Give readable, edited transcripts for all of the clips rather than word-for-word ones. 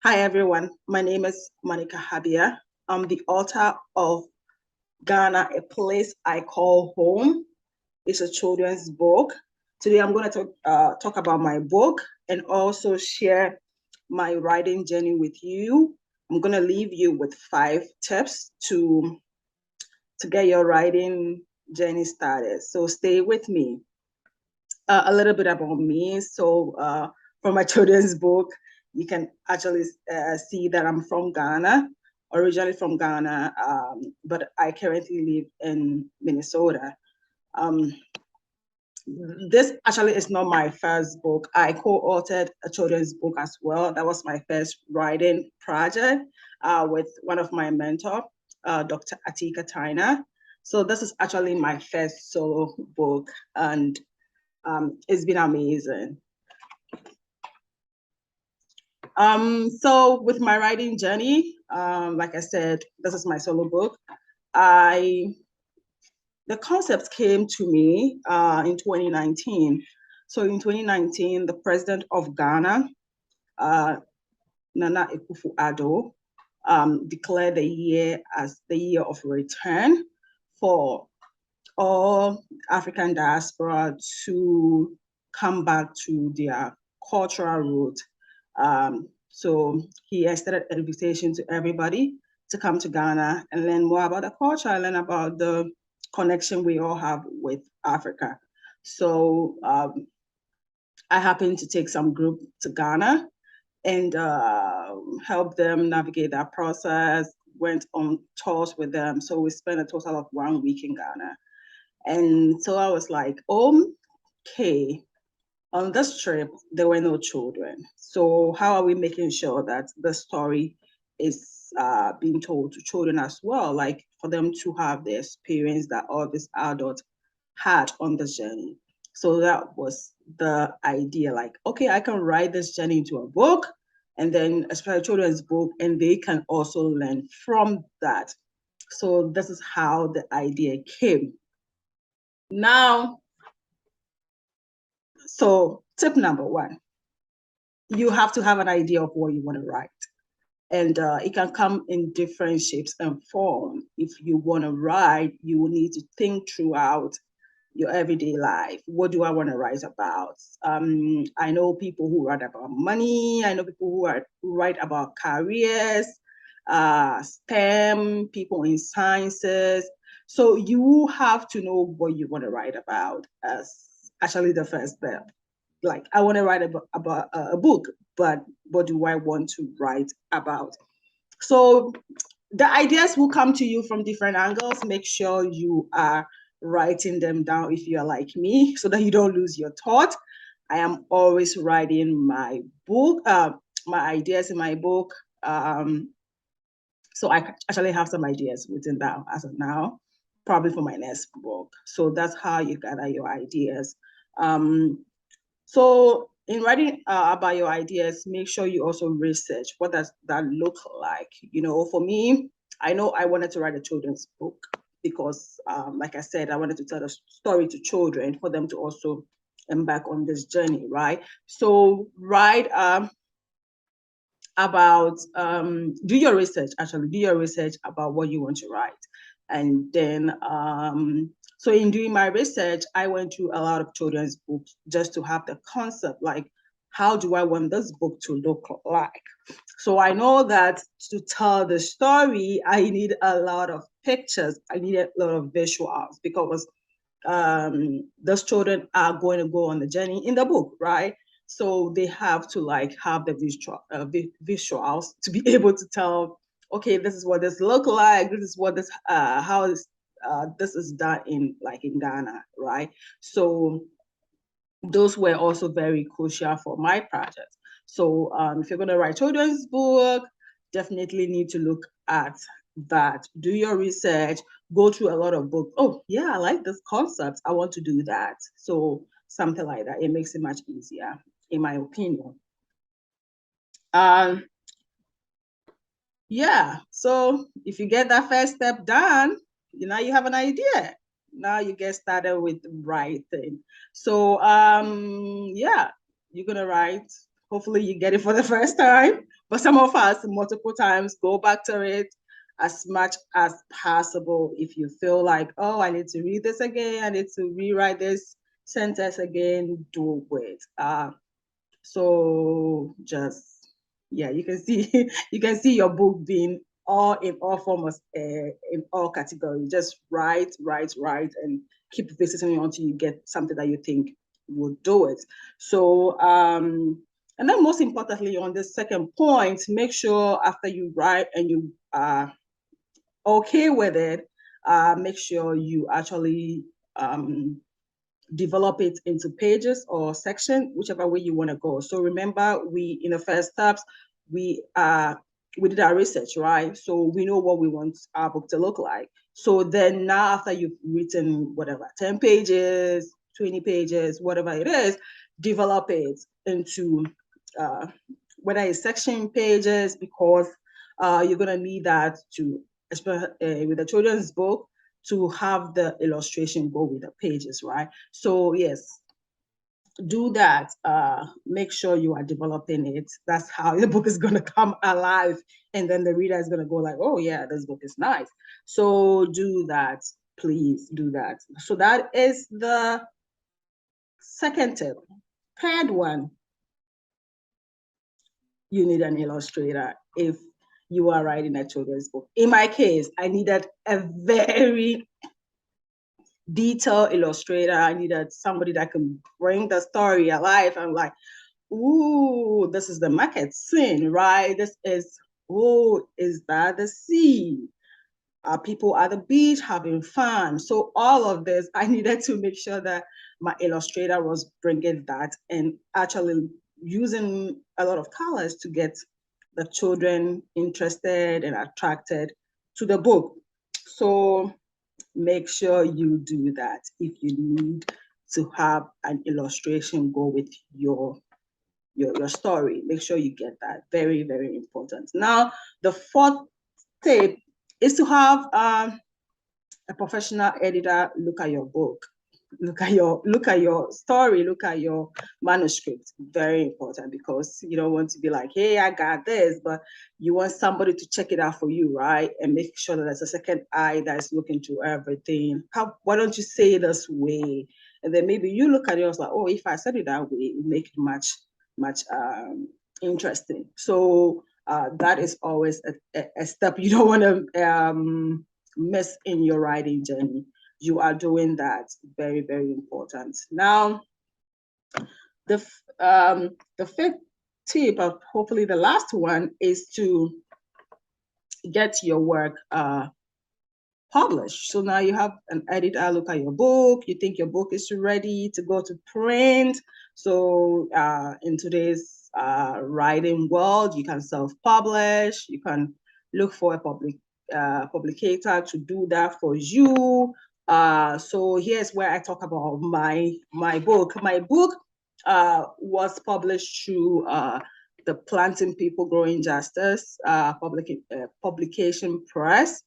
Hi, everyone. My name is Monica Habia. I'm the author of Ghana, A Place I Call Home. It's a children's book. Today, I'm going to talk about my book and also share my writing journey with you. I'm going to leave you with 5 tips to get your writing journey started. So stay with me. A little bit about me. So from my children's book, you can actually see that I'm from Ghana, originally from Ghana, but I currently live in Minnesota. This actually is not my first book. I co-authored a children's book as well. That was my first writing project with one of my mentors, Dr. Atika Taina. So this is actually my first solo book, and it's been amazing. So with my writing journey, like I said, this is my solo book. The concept came to me in 2019. So in 2019, the president of Ghana, Nana Akufo-Addo, declared the year as the year of return for all African diaspora to come back to their cultural root. So he extended an invitation to everybody to come to Ghana and learn more about the culture, learn about the connection we all have with Africa. So I happened to take some group to Ghana and help them navigate that process, went on tours with them. So we spent a total of 1 week in Ghana. And so I was like, okay, on this trip, there were no children. So how are we making sure that the story is being told to children as well, like for them to have the experience that all these adults had on this journey? So that was the idea, like, okay, I can write this journey into a book, and then especially a children's book, and they can also learn from that. So this is how the idea came. Now, so tip number 1, you have to have an idea of what you want to write. And it can come in different shapes and form. If you want to write, you will need to think throughout your everyday life. What do I want to write about? I know people who write about money. I know people who write about careers, STEM, people in sciences. So you have to know what you want to write about as actually the first step. Like, I want to write about a book, but what do I want to write about? So the ideas will come to you from different angles. Make sure you are writing them down if you're like me, so that you don't lose your thought. I am always writing my book, my ideas in my book. So I actually have some ideas written down as of now, probably for my next book. So that's how you gather your ideas. So in writing about your ideas, make sure you also research what does that look like. For me, I know I wanted to write a children's book because, like I said, I wanted to tell a story to children for them to also embark on this journey, right? So write about, do your research about what you want to write. And then, so in doing my research, I went through a lot of children's books just to have the concept, like, how do I want this book to look like? So I know that to tell the story, I need a lot of pictures. I need a lot of visuals because those children are going to go on the journey in the book, right? So they have to have the visuals to be able to tell, okay, this is what this look like. This is what how this is done in Ghana, right? So those were also very crucial for my project. So if you're going to write children's book, definitely need to look at that. Do your research, go through a lot of books. Oh, yeah, I like this concept. I want to do that. So something like that. It makes it much easier, in my opinion. Yeah, so if you get that first step done, now you have an idea. Now you get started with writing. So yeah, you're gonna write. Hopefully you get it for the first time, for some of us, multiple times, go back to it as much as possible. If you feel like, oh, I need to read this again, I need to rewrite this sentence again, do it. So just, yeah, you can see you can see your book being all in all forms, in all categories. Just write, and keep visiting until you get something that you think will do it. So and then most importantly, on the second point, make sure after you write and you are okay with it, make sure you actually develop it into pages or section, whichever way you want to go. So remember, we in the first steps, we did our research, right? So we know what we want our book to look like. So then now after you've written whatever, 10 pages, 20 pages, whatever it is, develop it into whether it's section pages, because you're gonna need that to, with the children's book, to have the illustration go with the pages, right? So yes, do that. Make sure you are developing it. That's how the book is going to come alive. And then the reader is going to go like, oh yeah, this book is nice. So do that. Please do that. So that is the second tip. Third one, you need an illustrator if you are writing a children's book. In my case, I needed a very detailed illustrator. I needed somebody that can bring the story alive. I'm like, ooh, this is the market scene, right? This is, oh, is that the sea? Are people at the beach having fun? So all of this, I needed to make sure that my illustrator was bringing that and actually using a lot of colors to get the children interested and attracted to the book. So make sure you do that. If you need to have an illustration go with your story, make sure you get that. Very, very important. Now, the fourth tip is to have a professional editor look at your book, look at your story, look at your manuscript. Very important, because you don't want to be like, hey, I got this, but you want somebody to check it out for you, right? And make sure that there's a second eye that's looking through everything. Why don't you say it this way? And then maybe you look at it and like, oh, if I said it that way, it would make it much interesting. So that is always a step you don't want to miss in your writing journey. You are doing that. Very, very important. Now, the fifth tip, of hopefully the last one, is to get your work published. So now you have an editor look at your book. You think your book is ready to go to print. So in today's writing world, you can self-publish. You can look for a publicator to do that for you. So here's where I talk about my book. My book was published through the Planting People Growing Justice publication press,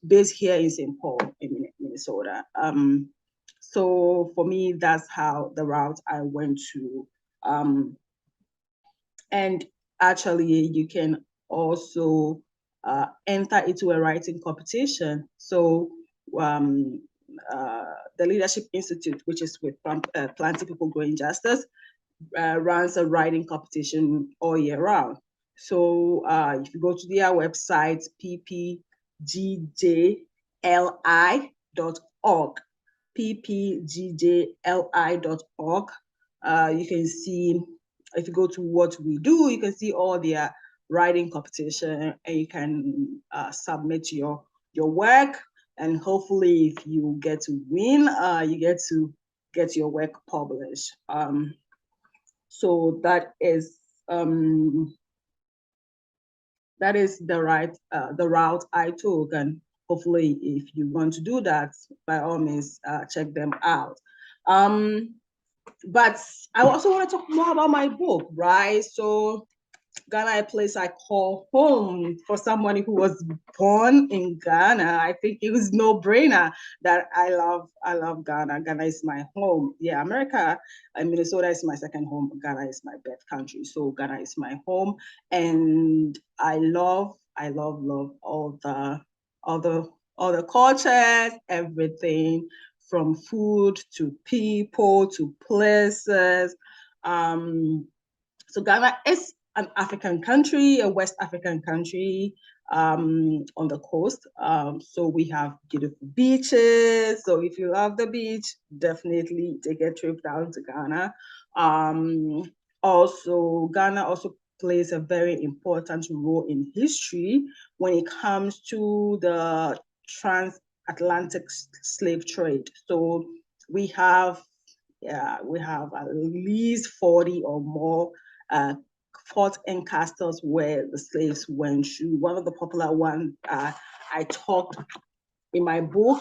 based here in St. Paul in Minnesota. So for me, that's how the route I went to. And actually, you can also enter into a writing competition. So the Leadership Institute, which is with Planting People Growing Justice, runs a writing competition all year round. So if you go to their website, ppgjli.org, ppgjli.org, you can see, if you go to what we do, you can see all their writing competition, and you can submit your work, and hopefully if you get to win, you get your work published. So that is the route I took, and hopefully if you want to do that, by all means, check them out. But I also want to talk more about my book, right? So Ghana, a place I call home for someone who was born in Ghana. I think it was no-brainer that I love Ghana. Ghana is my home. Yeah, America and Minnesota is my second home, but Ghana is my birth country. So Ghana is my home, and I love all the cultures, everything from food to people to places. So Ghana is an African country, a West African country on the coast. So we have beautiful beaches. So if you love the beach, definitely take a trip down to Ghana. Also, Ghana also plays a very important role in history when it comes to the transatlantic slave trade. So we have at least 40 or more forts and castles where the slaves went to. One of the popular ones I talked in my book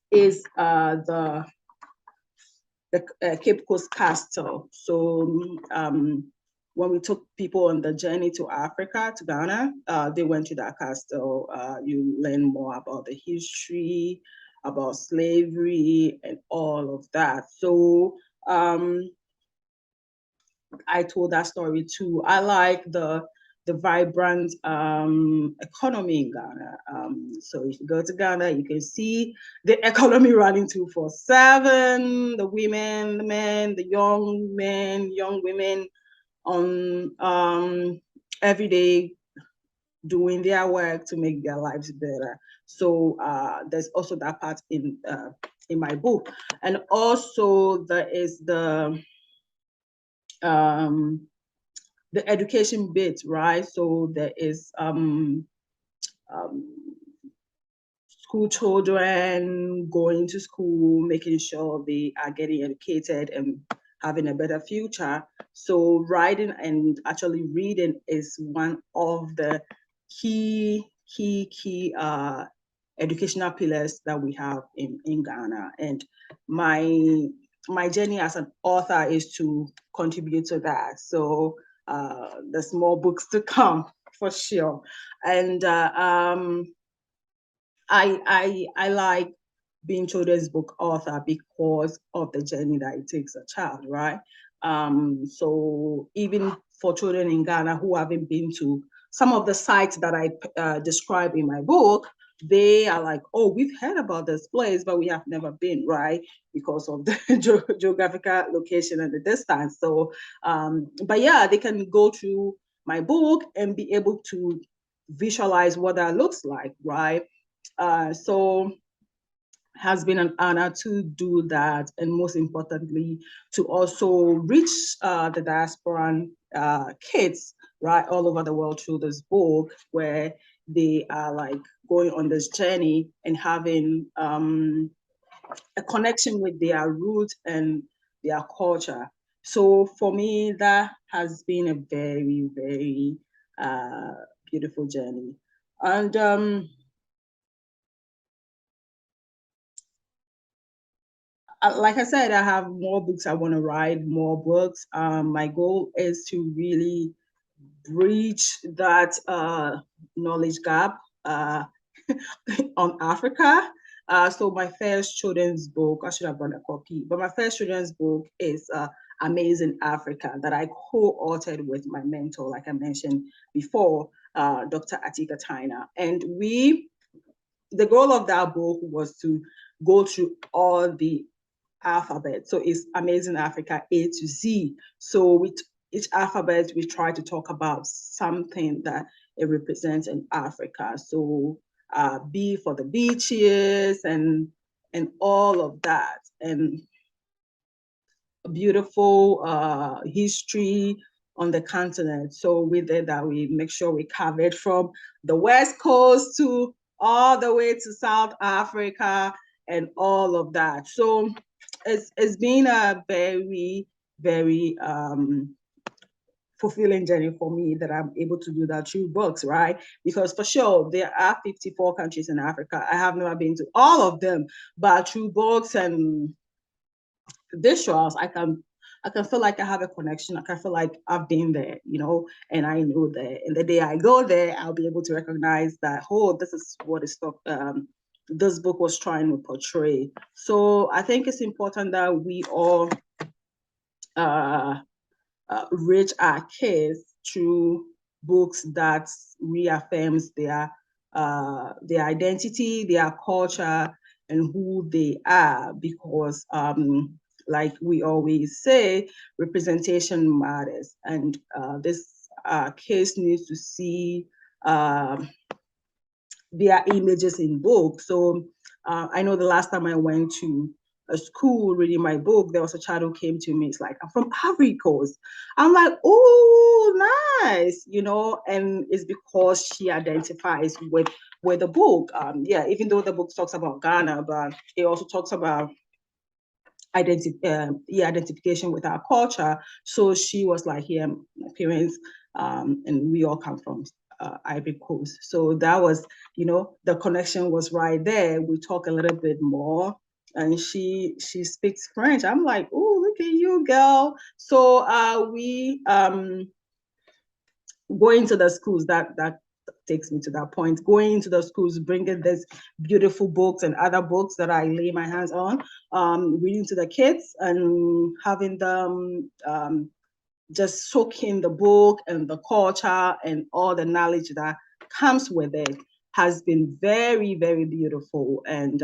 is the Cape Coast Castle. So when we took people on the journey to Africa, to Ghana, they went to that castle. You learn more about the history, about slavery, and all of that. So I told that story too. I like the vibrant economy in Ghana. So if you go to Ghana, you can see the economy running 24/7. The women, the men, the young men, young women on every day doing their work to make their lives better. So there's also that part in my book, and also there is the education bit, right? So there is school children going to school, making sure they are getting educated and having a better future. So writing and actually reading is one of the key educational pillars that we have in Ghana. And my journey as an author is to contribute to that. So there's more books to come for sure. And I like being children's book author because of the journey that it takes a child, right? So even for children in Ghana who haven't been to some of the sites that I describe in my book, they are like, oh, we've heard about this place, but we have never been, right? Because of the geographical location and the distance. So, but yeah, they can go through my book and be able to visualize what that looks like, right? So has been an honor to do that, and most importantly, to also reach the diasporan kids, right, all over the world through this book, where they are like going on this journey and having a connection with their roots and their culture. So for me, that has been a very, very beautiful journey. And like I said, I have more books I want to write, more books. My goal is to really bridge that knowledge gap on Africa. So my first children's book, I should have brought a copy, but my first children's book is Amazing Africa, that I co-authored with my mentor, like I mentioned before, Dr. Atika Taina. And the goal of that book was to go through all the alphabet. So it's Amazing Africa A to Z. So with each alphabet, we try to talk about something that it represents in Africa. So B for the beaches and all of that, and beautiful history on the continent. So with it, that we make sure we cover it from the West Coast to all the way to South Africa and all of that. So it's been a very, very fulfilling journey for me that I'm able to do that through books, right? Because for sure, there are 54 countries in Africa. I have never been to all of them, but through books and visuals, I can feel like I have a connection. I can feel like I've been there, you know, and I know that. And the day I go there, I'll be able to recognize that, oh, this is what this book was trying to portray. So I think it's important that we all reach our kids through books that reaffirms their identity, their culture, and who they are. Because, like we always say, representation matters, and this case needs to see their images in books. So I know the last time I went to a school reading my book, there was a child who came to me. It's like, I'm from Ivory Coast. I'm like, oh, nice, you know, and it's because she identifies with the book. Yeah, even though the book talks about Ghana, but it also talks about identification with our culture. So she was like, yeah, my parents, and we all come from Ivory Coast. So that was, you know, the connection was right there. We talk a little bit more, and she speaks French. I'm like, oh, look at you, girl. So we going to the schools, that takes me to that point, going to the schools, bringing these beautiful books and other books that I lay my hands on, reading to the kids and having them just soak in the book and the culture and all the knowledge that comes with it has been very, very beautiful. And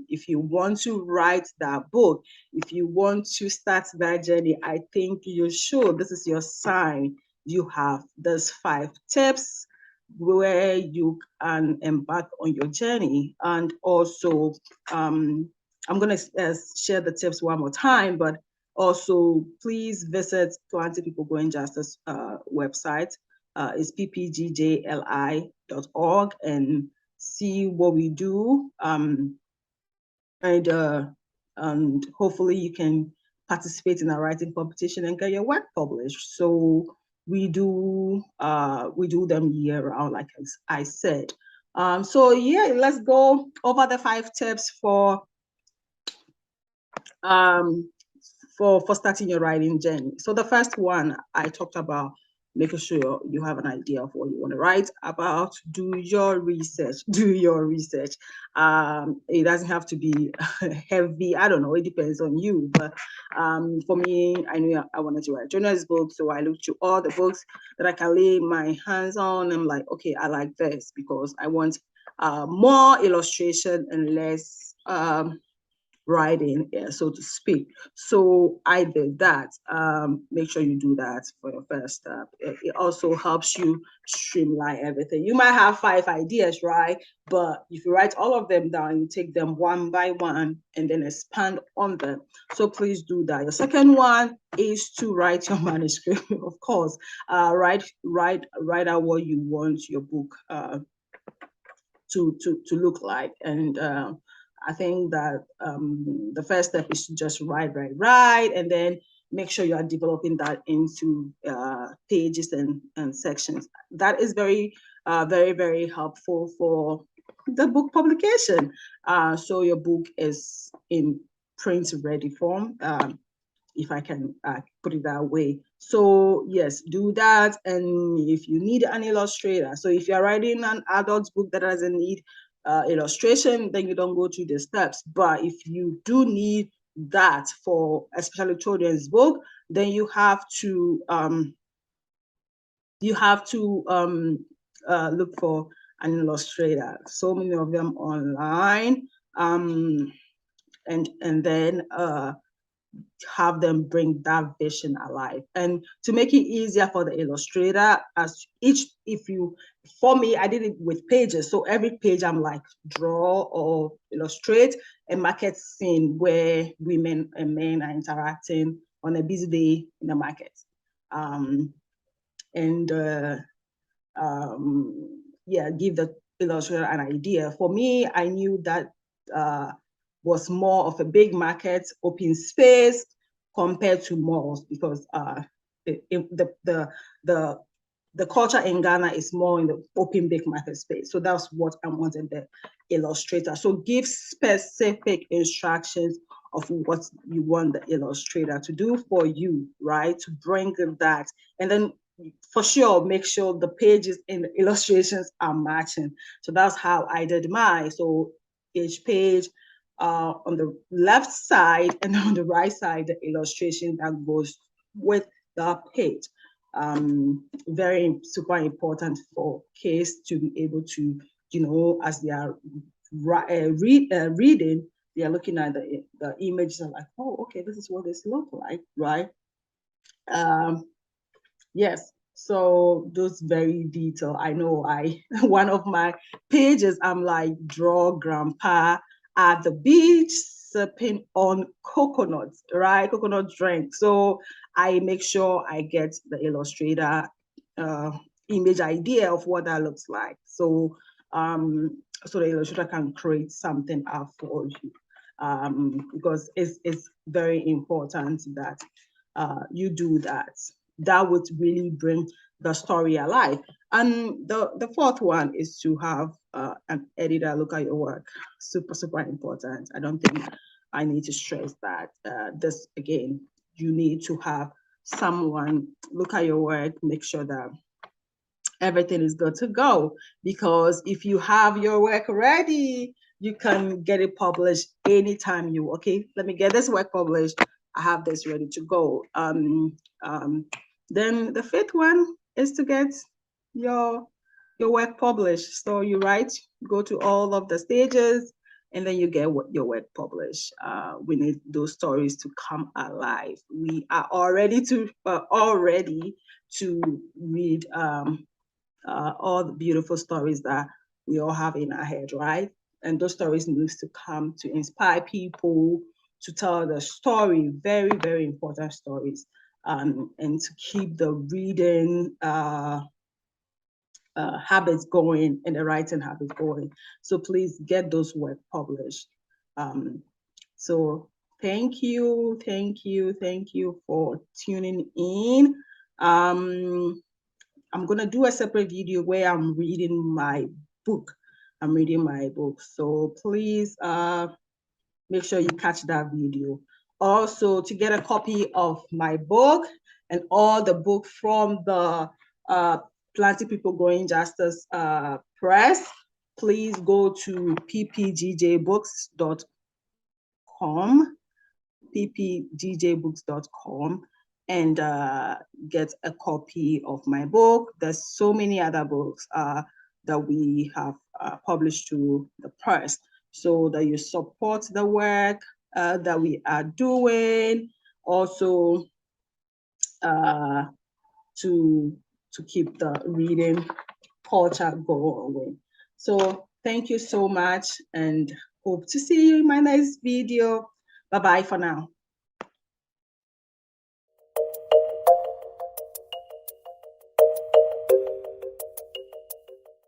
if you want to write that book, if you want to start that journey, I think you should. This is your sign. You have these 5 tips where you can embark on your journey. And also, I'm going to share the tips one more time, but also please visit Planting People Growing Justice website. It's ppgjli.org, and see what we do. And hopefully you can participate in a writing competition and get your work published. So we do them year round, like I said. So yeah, let's go over the 5 tips for starting your writing journey. So the first one I talked about, making sure you have an idea of what you want to write about. Do your research. It doesn't have to be heavy. I don't know. It depends on you. But for me, I knew I wanted to write a journalist book. So I looked through all the books that I can lay my hands on. I'm like, okay, I like this because I want more illustration and less writing, so to speak. So I did that. Make sure you do that for your first step. It also helps you streamline everything. You might have 5 ideas, right? But if you write all of them down, you take them one by one and then expand on them. So please do that. Your second one is to write your manuscript, of course. Write out what you want your book to look like. And I think that the first step is to just write, and then make sure you are developing that into pages and sections. That is very, very helpful for the book publication. So your book is in print ready form, if I can put it that way. So yes, do that. And if you need an illustrator, so if you're writing an adult book that doesn't need illustration, then you don't go through the steps. But if you do need that for especially children's book, then you have to look for an illustrator. So many of them online, and then have them bring that vision alive. And to make it easier for the illustrator, for me, I did it with pages. So every page I'm like, draw or illustrate a market scene where women and men are interacting on a busy day in the market. Give the illustrator an idea. For me, I knew that was more of a big market, open space compared to malls, because the the culture in Ghana is more in the open book market space. So that's what I wanted the illustrator. So give specific instructions of what you want the illustrator to do for you, right? To bring that. And then for sure, make sure the pages and the illustrations are matching. So that's how I did mine. So each page on the left side and on the right side, the illustration that goes with the page. Very super important for kids to be able to, as they are reading, they are looking at the images and like, oh, okay, this is what this look like, right? Yes. So those very detailed. I know one of my pages, I'm like, draw grandpa at the beach sipping on coconuts, right? Coconut drink. So I make sure I get the illustrator image idea of what that looks like. So so the illustrator can create something out for you. Because it's very important that you do that. That would really bring the story alive. And the fourth one is to have an editor look at your work. Super, super important. I don't think I need to stress that. This, again, you need to have someone look at your work, make sure that everything is good to go. Because if you have your work ready, you can get it published anytime you, okay, let me get this work published. I have this ready to go. Then the fifth one is to get your work published. So you write, go to all of the stages, and then you get your work published. We need those stories to come alive. We are all ready to read all the beautiful stories that we all have in our head, right? And those stories need to come to inspire people, to tell the story, very, very important stories, and to keep the reading habits going and the writing habits going. So please get those work published. So thank you for tuning in. I'm gonna do a separate video where I'm reading my book. So please make sure you catch that video. Also, to get a copy of my book and all the book from the Planting People Growing Justice Press, please go to ppgjbooks.com, ppgjbooks.com, and get a copy of my book. There's so many other books that we have published to the press, so that you support the work that we are doing. Also, to keep the reading culture going. So thank you so much, and hope to see you in my next video. Bye-bye for now.